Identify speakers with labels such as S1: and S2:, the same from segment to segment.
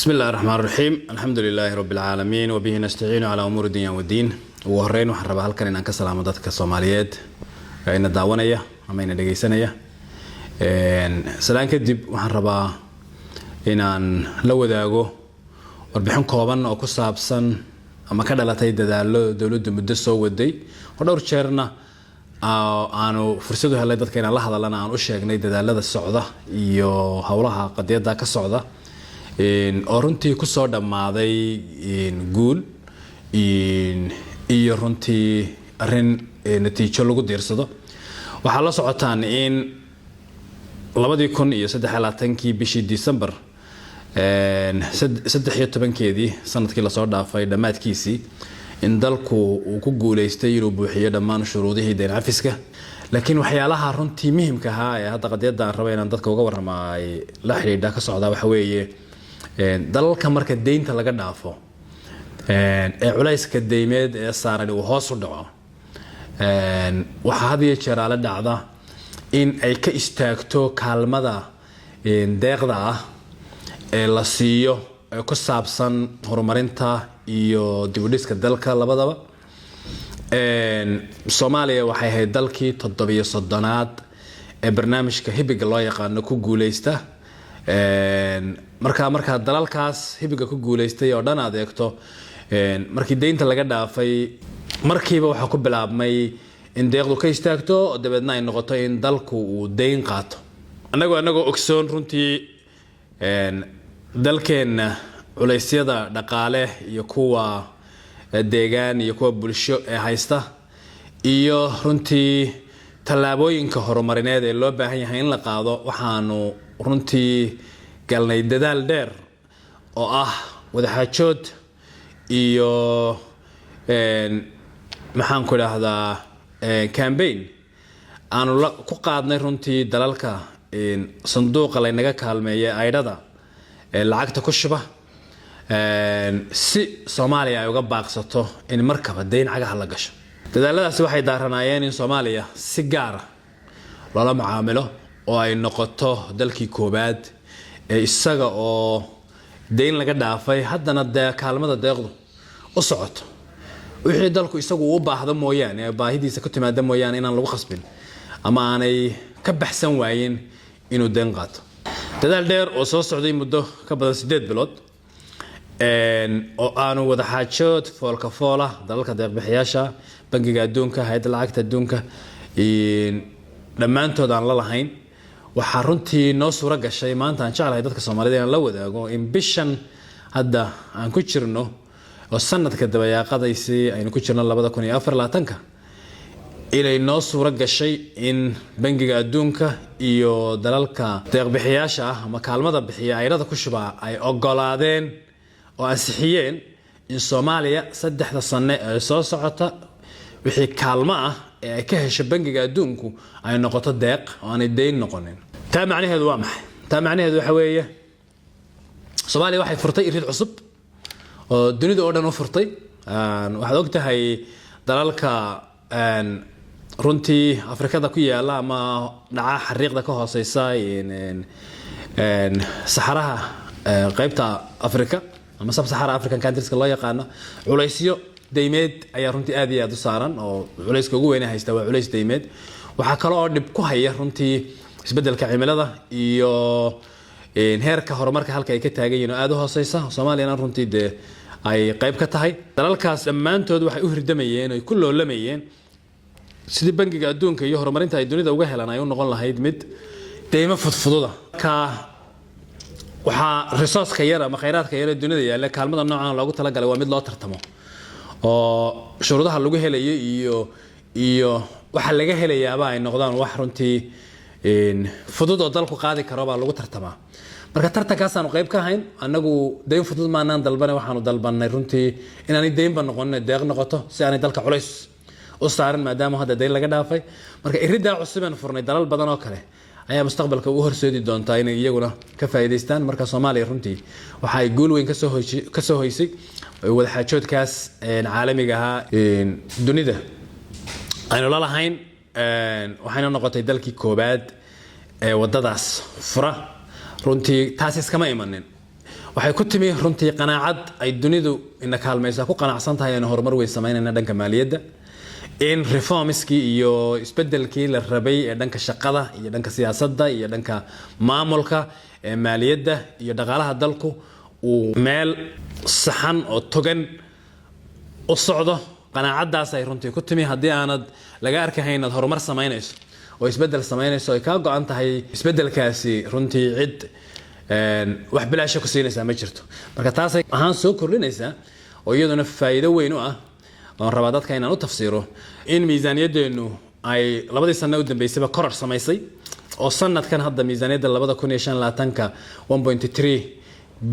S1: بسم الله الرحمن الرحيم الحمد لله رب العالمين وبه نستعين على أمور الدنيا والدين وهرين وحرب هالكن إن أنكسر على مدة كصوماليات إن دعوانية أما إن دقيسانية سلام كدب وحرب إن لو ذاقو وربحون قوابا أو كصابسا أما كذا لا تيجي دولة مدرسة ودي ودور شرنا أنا فرصته هلا دتك إن الله هذا لنا أنا أشياء جنيدة دالة السعودة يو حولها قضية ذاك السعودة runtii ku soo dhamaaday guul iyo runtii arin natiijo lagu diirsado waxa la socotaan in 2023 bishii December 13keedii sanadkii la soo dhaafay dhamaadkiisii in dalku uu ku guuleystay inuu buuxiyo dhammaan shuruudihii deyn cafiska laakiin waxyaalaha runtii muhiimka ah ee hadda qadiyada aan rabay inaan dadka uga warramay la xiriidha ka socda waxa weeye dalalka marka deynta laga dhaafo ee culayska deymeed ee saaran uu hoos u dhaco waxa had iyo jeer la dhacda in ay ka istaagto kaalmada deeqda ah ee la siiyo ee ku saabsan horumarinta iyo dib u dhiska dalka labadaba Soomaaliya waxay ahayd dalkii 700aad ee barnaamijka hibiga loo yaqaan ku guuleysta marka dalalkaas hibiga ku guuleystay oo dhan adeegto markii deynta laga dhaafay markiiba waxa ku bilaabmay in deeqdu ka istaagto oo dabadna ay noqoto in dalku uu deyn qaato anagoo ogsoon runtii dalkeena culeysyada dhaqaale iyo kuwa deegaan iyo kuwa bulsho ee haysta iyo runtii tallaabooyinka horumarineed ee loo baahan yahay in la qaado waxaanu runtii galnay dadaal dheer oo ah wadaxaajood iyo maxaan ku raahdaa campaign aanu ku qaadnay runtii dalalka sanduuqa la inaga kaalmeeyay aydhada lacagta ku shuba si Soomaaliya ay uga baaqsato in markaba deyn cagaha la gasho dadaaladaasi waxay daaranaayeen in Soomaaliya si gaar ah loola macaamilo oo ay noqoto dalkii koobaad ee isaga oo deyn laga dhaafay haddana kaalmada deeqdu u socoto wixii dalku isagu u baahdo mooyaan baahidiisa ku timaada mooyaan inaan lagu khasbin ama aanay ka baxsan waayeen inuu deyn qaato dadaal dheer oo soo socday muddo ka badan 8 bilood oo aanu wada xaajood foolka foola dalalka deeq bixiyaasha bangiga adduunka hay'adda lacagta adduunka dhammaantood aan la lahayn waxa runtii noo suura gashay maanta aan jeclahay dadka Soomaaliyeed in la wadaago in bishan hadda aan ku jirno oo sanadka dabayaaqadaysii aynu ku jirno 2024 inay noo suura gashay in bangiga adduunka iyo dalalka deeq bixiyaasha ama kaalmada bixiya ayrada ku shuba ay ogolaadeen oo ansixiyeen in Soomaaliya 3 sano ee soo socota wixii kaalmo ah ee ay ka hesho bangiga adduunku ay noqoto deeq oo aan deyn noqonin taa macnaheedu waa maxay taa macnaheedu waxa weeye Soomaaliya waxay furtay irid cusub oo dunida oo dhan u furtay waxaad ogtahay dalalka runtii Afrikada ku yaala ama dhaca xariiqda ka hooseysa saxaraha qaybta Afrika ama sub-Sahara African countries loo yaqaan culaysyo deymeed ayaa runtii aad iyo aad u saaran oo culayska ugu weyn haysta waa culays deymeed waxa kale oo dib ku haya runtii isbedelka cimilada iyo heerka horumarka halka ay ka taagayeen aad u hooseysa Soomaaliya runtii ay qayb ka tahay dalalkaas dhammaantood waxay u hirdamayeen oo ku loolamayeen sidii bangiga adduunka iyo horumarinta ay dunida uga helaan ay u noqon lahayd mid deymo fudfududa ka waxa resource-ka yar ama kheyraadka yar ee dunida yaala kaalmada noocan loogu talagalay waa mid loo tartamo oo shuruudaha lagu helayo iyo waxa laga helayaaba ay noqdaan wax runtii fudud oo dalku qaadi karo baa lagu tartamaa marka tartankaas aanu qayb ka ahayn anagu deyn fudud maanaan dalbanay waxaanu dalbanay runtii inaanay deynba noqonin deeq noqoto si aanay dalka culays u saaran maadaama hadda deyn laga dhaafay marka iridaa cusub aan furnay dalal badan oo kale ayaa mustaqbalka u horseedi doonta inay iyaguna ka faa'iideystaan marka Soomaaliya runtii waxa ay guul weyn ka soo hoysay wada xaajoodkaas caalamiga ah dunida aynu la lahayn waxayna noqotay dalkii koobaad ee wadadaas fura runtii taas iskama imanin waxay ku timi runtii qanaacad ay dunidu ina kaalmaysa ku qanacsan tahay in horumar weyn sameynayna dhanka maaliyadda in reformski iyo isbedelkii la rabay ee dhanka shaqada iyo dhanka siyaasadda iyo dhanka maamulka ee maaliyadda iyo dhaqaalaha dalku uu meel saxan oo togan u socdo qanaacadaas ay runtii ku timi haddii aanad laga arkahayn inaad horumar sameynayso oo isbedel sameynayso ay ka go'an tahay isbedelkaasi runtii cid wax bilaash ku siinaysa ma jirto marka taas ay ahaan soo kordhinaysa oo iyaduna faa'iido weyn u ah oo rabaa dadka inaan u tafsiiro in miisaaniyadeenu ay labadii sano u dambeysay koror samaysay oo sanadkan hadda miisaaniyadda 2025ka 1.3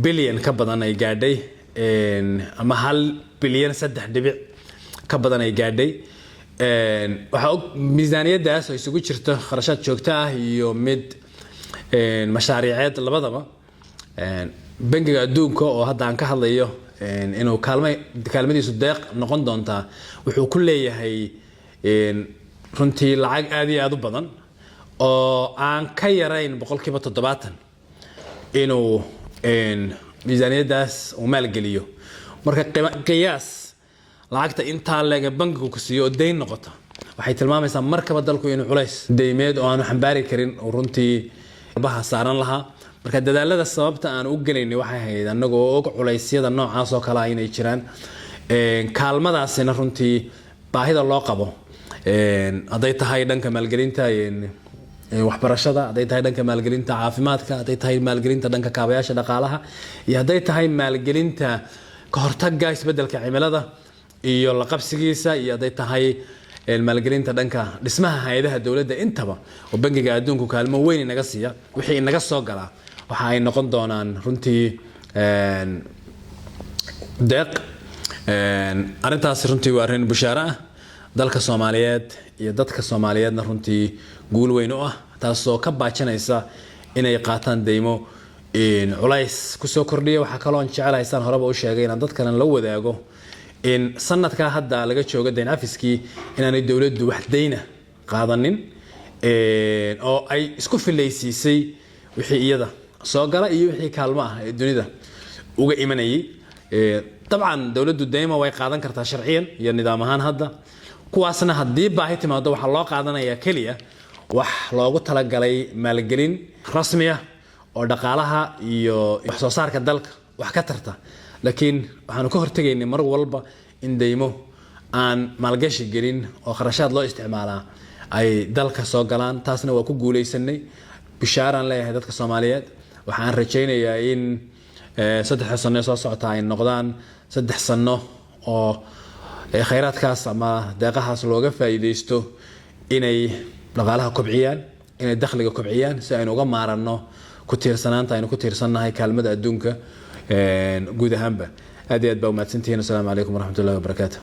S1: billion ka badan ay gaadhay ama 1 billion 3 dhibic ka badan ay gaadhay waxa miisaaniyadaas oo isugu jirto kharashaad joogto ah iyo mid mashaariicad labadaba bangiga adduunka oo hadda aan ka hadlayo inuu kaalmadiisu deeq noqon doonta wuxuu ku leeyahay runtii lacag aad iyo aad u badan oo aan ka yarayn 70% inuu miisaaniyadaas uu maalgeliyo marka qiyaas lacagta inta laga bangigu ku siiyo deyn noqoto waxay tilmaamaysaa markaba dalku inuu culays deymeed oo aanu xambaari karin oo runtii baha saaran lahaa marka dadaalada sababta aan u galeynay waxay ahayd anagoo og culaysyada noocaas oo kale inay jiraan kaalmadaasina runtii baahida loo qabo haday tahay dhanka maalgelinta waxbarashada haday tahay dhanka maalgelinta caafimaadka haday tahay maalgelinta dhanka kaabayaasha dhaqaalaha iyo haday tahay maalgelinta ka hortagga isbedelka cimilada iyo la qabsigiisa iyo haday tahay maalgelinta dhanka dhismaha hay'adaha dawladda intaba oo bangiga adduunku kaalmo weyn inaga siiya wixii inaga soo gala waxa ay noqon doonaan runtii deeq arintaas runtii waa arrin bushaara ah dalka Soomaaliyeed iyo dadka Soomaaliyeedna runtii guul weyn u ah taasoo ka baajanaysa inay qaataan deymo culays ku soo kordhiyo waxa kale oo jecelahay san horeba u sheegay in dadkan la wadaago in sanadka hadda laga joogo deyn afiski inaanay dawladdu wax deyna qaadanin oo ay isku filaysiisay wixii iyada soo gala iyo wixii kaalmo ah ee dunida uga imanayay dabcan dawladdu deyma way qaadan kartaa sharciyan iyo nidaam ahaan hadda kuwaasna haddii baahi timaado waxa loo qaadanayaa kaliya wax loogu talagalay maalgelin rasmi ah oo dhaqaalaha iyo wax soo saarka dalka wax ka tarta laakiin waxaanu ka hortagaynay mar walba in deymo aan maalgashi gelin oo kharashaad loo isticmaalaa ay dalka soo galaan taasna waa ku guuleysanay bishaaraan leeyahay dadka Soomaaliyeed waxaan rajaynayaa in 3 sano soo socota ay noqdaan 3 sano oo khayraadkaas ama deeqahaas looga faa'iideysto inay dhaqaalaha kobciyaan inay dakhliga kobciyaan si aynu uga maaranno ku tiirsanaanta aynu ku tiirsanahay kaalmada adduunka guud ahaanba aad iyo aad baa u mahadsantihiin. Assalaamu calaykum waraxmatullaahi wabarakaatuh.